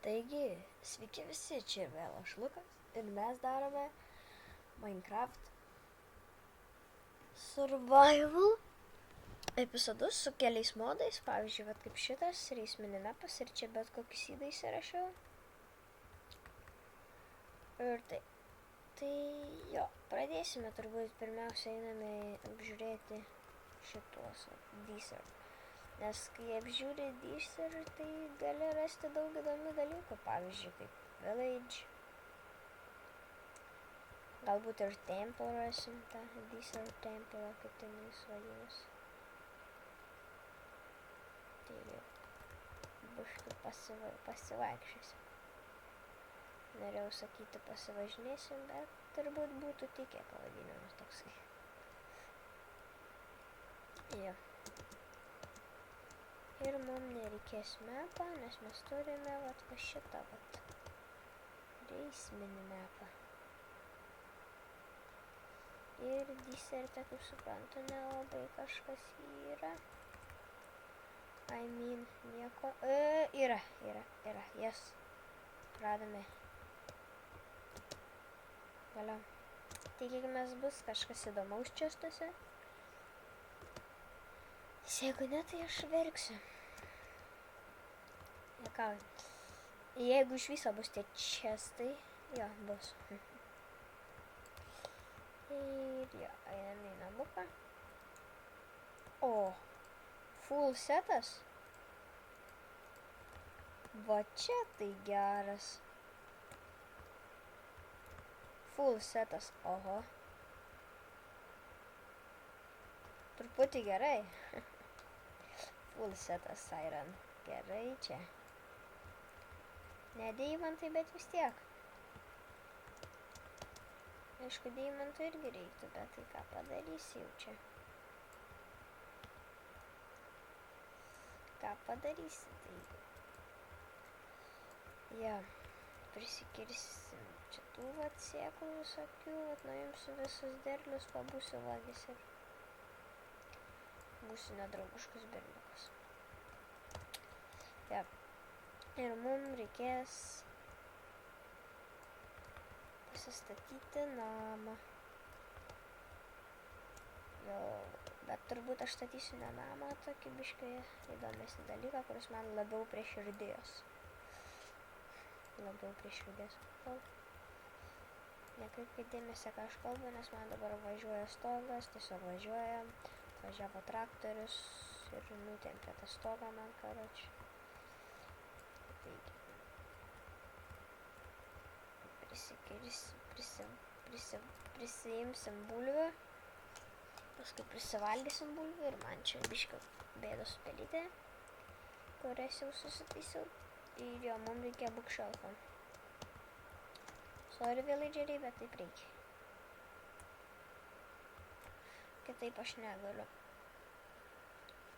Taigi, sveiki visi, čia vėl aš Lukas ir mes darome Minecraft Survival epizodus su keliais modais, pavyzdžiui, vat kaip šitas, Race Minimapas ir čia bet kokį sydą įsirašiau. Ir tai jo, pradėsime turbūt pirmiausia einame apžiūrėti šituos Desert. Nes kai apžiūri Desert, tai gali rasti daug įdomių dalykų, pavyzdžiui, kaip Village. Galbūt ir Temple rasim tą Desert Temple, kaip ten jis vadinasi. Tai biškį pasivaikščiosim. Norėjau sakyti pasivažinėsim, bet turbūt būtų tikė pavadinimas toksai. Jo. Ir mums nereikės mapą, nes mes turime va šitą Race Minimapą. Ir Deserte, kaip suprantu, nelabai kažkas yra. Nieko. Yra. Yes. Radome. Galiu. Tikėkimės bus kažkas įdomaus čestuose. Jeigu ne, tai aš verksiu. Jeigu iš viso bus tie čestai, jo, bus. Ir jo, einame į namuką. O, full setas. Va čia tai geras. Full setas, oho. Truputį gerai. Full setas Iron. Gerai čia. Ne deimantai, bet vis tiek. Aišku, deimantų irgi reiktų, bet tai ką padarysi jau čia. Ką padarysi, tai... Ja, prisikirsim čia tų sėklų visokių, nuimsiu visus derlius, pabūsiu vagis ir būsiu nedraugiškas berniukas. Ja. Ir mums reikės pasistatyti namą. Jo, bet turbūt aš statysiu ne namą, tokį biškį įdomesnį dalyką, kuris man labiau prie širdies. Nekreipkite dėmesio, ką aš kalbu, nes man dabar važiuoja stogas, tiesiog važiuoja, važiavo traktorius ir nutempė tą stogą man, karoči. Prisiimsim bulvių, paskui prisivalgysim bulvių ir man čia biškio bėdos pelytė, kurias jau susitaisiau. Ir jo, mums reikia bookshelfą. Sorry, villageriai, bet taip reikia. Kitaip aš negaliu.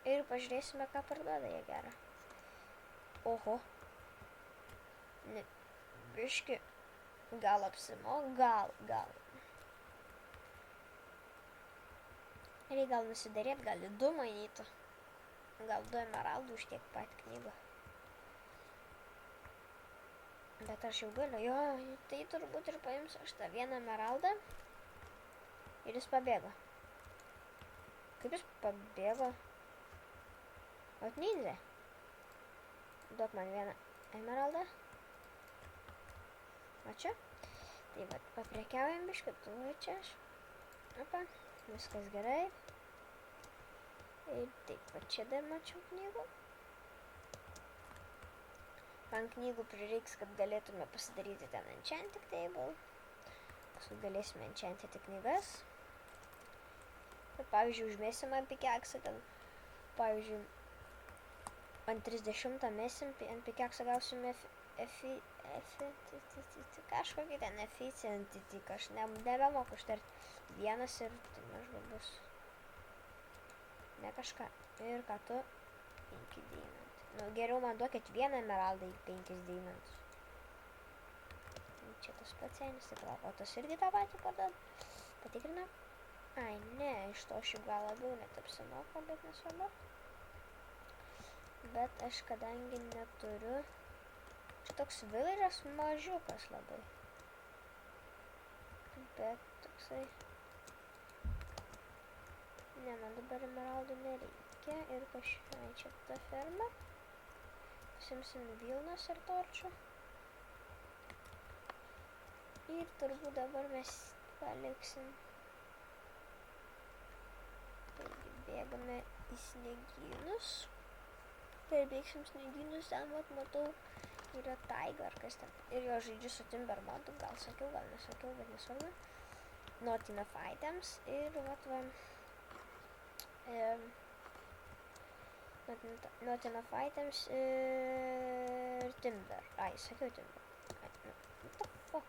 Ir pažiūrėsime, ką parduoda jie gerą. Oho. Ne, biški. Gal apsimo, gal. Reikia gal nusiderėt, gal į 2 mainytų. Gal 2 emeraldų už tiek pat knygą. Bet aš jau galiu, jo, tai turbūt ir paimsiu aš tą 1 emeraldą. Ir jis pabėgo. Kaip jis pabėgo? Ot ninja. Duok man 1 emeraldą. O čia? Tai va, paprekiaujam biškį, tu va čia aš. Opa, viskas gerai. Ir taip, va čia dar mačiau knygų. Man knygų prireiks, kad galėtume pasidaryti ten enchanting table. Paskui galėsime enchantyti knygas. Ir pavyzdžiui, užmėsim ant pikeksą ten. Pavyzdžiui, ant 30 mesim, ant pikeksą gausime kažkokį ten efficientity, aš nebemoku ištarti. 1 ir tai maždaug bus. Ne kažką. Ir ką tu? 5 deimantai. Nu, geriau man duokit 1 emeraldą į 5 deimantus. Čia tas pats senis, tai palauk, o tas irgi tą patį parduoda. Patikrina. Ai, ne, iš to šiaip gal labiau net apsimoka, bet nesvarbu. Bet aš kadangi neturiu... toks village'as mažiukas labai. Bet toksai... Ne, man dabar emeraldų nereikia. Ir kažkai čia ta ferma. Pasimsim vilnos ir torčių. Ir turbūt dabar mes paliksim. Taigi bėgame į sniegynus. Perbėgsim sniegynus, ten matau, yra taiga ar kas ten. Ir jo žaidžiu su Timber modu, gal sakiau, gal nesakiau, bet nesvarbu. Not enough items ir vat va. Not enough items ir Timber. Ai, sakiau Timber. What the fuck?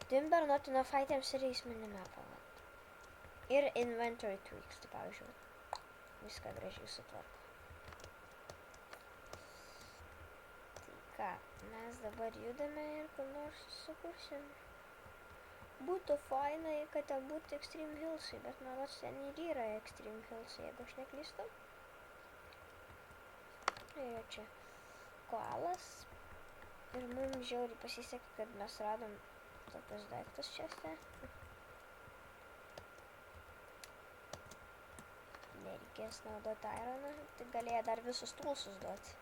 Timber, not enough items ir jis minimapą. Ir inventory tweaks, tai pavyzdžiui. Viską gražiai sutvarko. Tai ką, mes dabar judame ir kur nors sukursim. Būtų fainai, kad ten būtų Extreme Hillsai, bet man vats ten ir yra Extreme Hillsai, jeigu aš neklystu. Ir čia koalas. Ir mums žiauriai pasisekė, kad mes radom tokius daiktus čia. Nereikės naudoti ironą, tai galėjo dar visus tulsus duoti.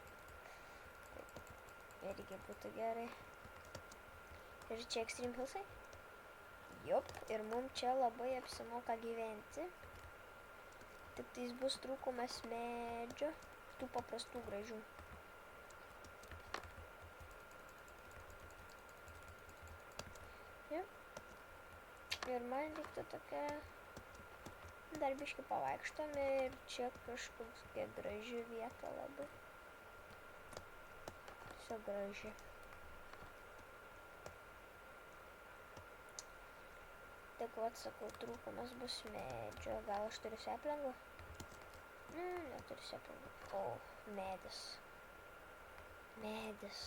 Irgi būtų gerai. Ir čia Extreme Hillsai? Jop, ir mums čia labai apsimoka gyventi. Tik tais bus trūkumas medžio, tų paprastų gražių. Jop. Ir man reiktų tokia... Dar biškį pavaikštom ir čia kažkokia graži vieta labai. Tiesiog graži. Tik vat sakau, trūkumas bus medžio. Gal aš turiu seplingų? Ne, neturiu seplingų. O, medis. Medis.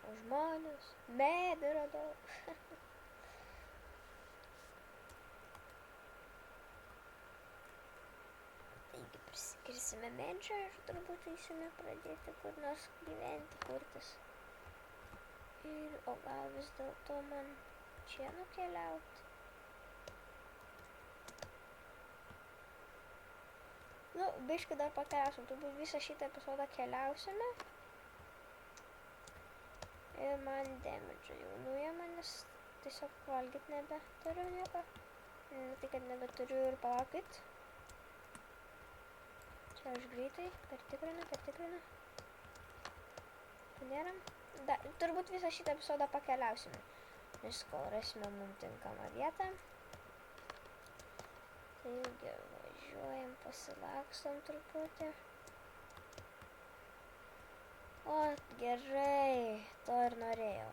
O žmonės. Medį radau. Taigi prisikirsime medžio ir turbūt eisime pradėti kur nors gyventi, kurtis. Ir, o gal vis dėlto man čia nukeliauti? Nu, biškį dar pakeliausim, turbūt visą šitą epizodą keliausime. Ir man damage jau nuėmė, nes tiesiog valgyt nebeturiu nieko. Tai kad nebeturiu ir palaukit. Čia aš greitai pertikrinu. Nėra. Turbūt visą šitą epizodą pakeliausime. Nes kol rasime mums tinkamą vietą. Taigi važiuojam, pasilakstam truputį. O, gerai, to ir norėjau.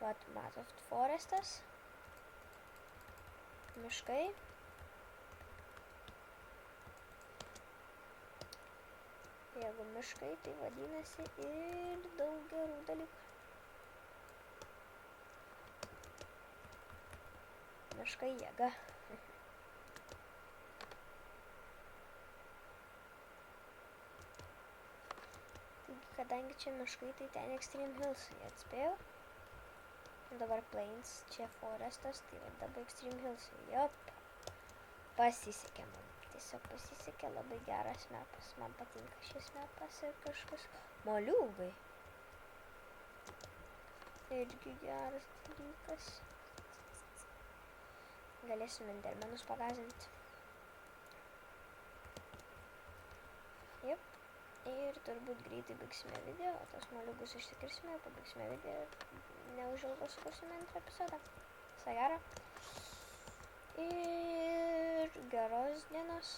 Vat, matot, forestas. Miškai. Jeigu miškai, tai vadinasi ir daug gerų dalykų. Miškai jėga. Kadangi čia miškai, tai ten Extreme Hillsai atspėjau. Dabar Plains, čia forestas, tai va dabar Extreme Hillsai. Jop. Pasisekė man. Tiesiog pasisekė, labai geras mapas. Man patinka šis mapas ir kažkas. Moliūgai. Irgi geras dalykas. Galėsim endermenus pagazinti. Jep. Ir turbūt greitai baigsime video, o tos moliūgus išsikirsime, pabaigsime video ir neužilgo sukursime antrą epizodą. Viso gero. Ir geros dienos.